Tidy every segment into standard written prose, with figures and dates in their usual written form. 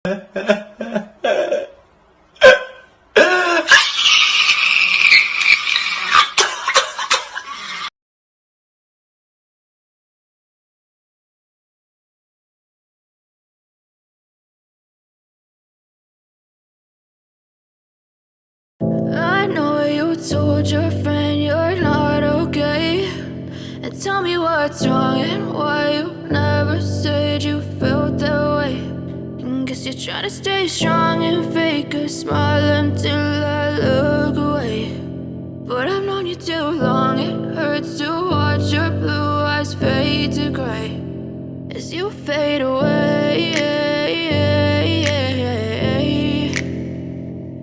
I know you told your friend you're not okay, and tell me what's wrong and why you never said you felt that way. And guess you're trying to stay strong and fake a smile until I look away. But I've known you too long, it hurts to watch your blue eyes fade to gray as you fade away,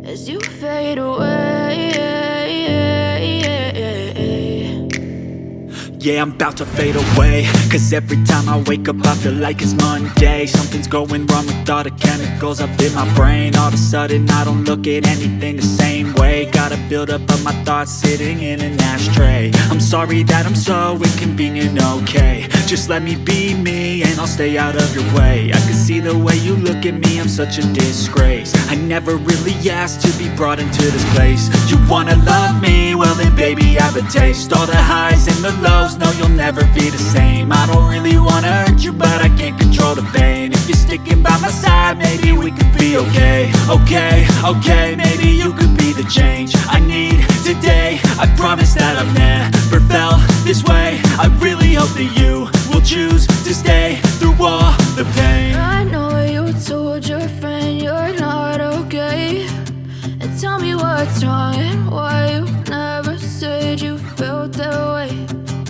as you fade away. Yeah, I'm about to fade away, cause every time I wake up I feel like it's Monday. Something's going wrong with all the chemicals up in my brain. All of a sudden I don't look at anything the same way. Got a buildup of my thoughts sitting in an ashtray. I'm sorry that I'm so inconvenient, okay. Just let me be me and I'll stay out of your way. I can see the way you look at me, I'm such a disgrace. I never really asked to be brought into this place. You wanna love me? Well then baby I have a taste. All the highs and the lows, no you'll never be the same. I don't really wanna hurt you but I can't control the pain. If you're sticking by my side maybe we could be okay. Okay, maybe you could be the change I need today. I promise that I've never felt this way. I really hope that you will choose to stay through all the pain. I know you told your friend you're not okay, and tell me what's wrong and why you never said you felt that way.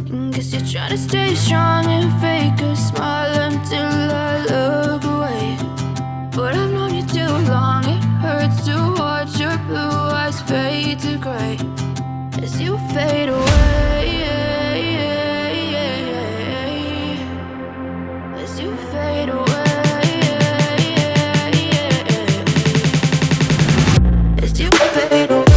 And guess you're trying to stay strong and fake a smile until I look away. But I've known you too long, it hurts to watch your blue eyes fade to gray as you fade away, as you fade away, as you fade away.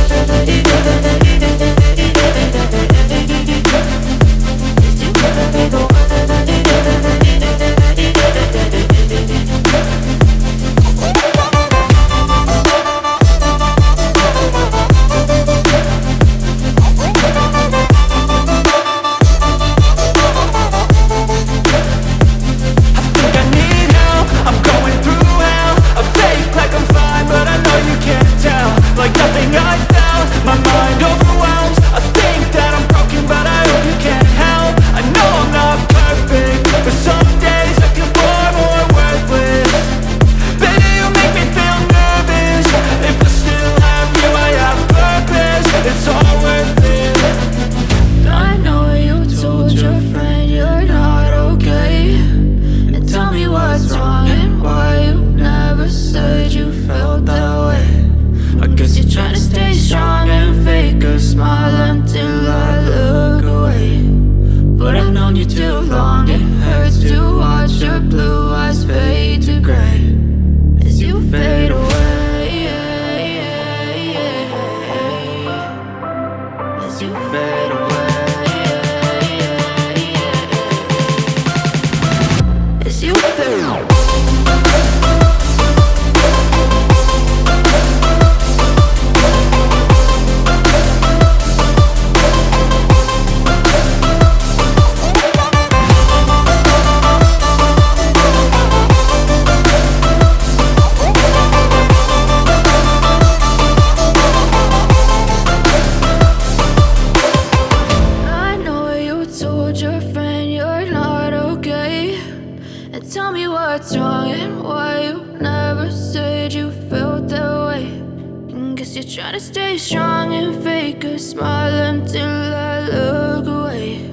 Trying to stay strong and fake a smile until I look away.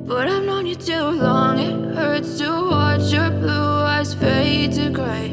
But I've known you too long, it hurts to watch your blue eyes fade to gray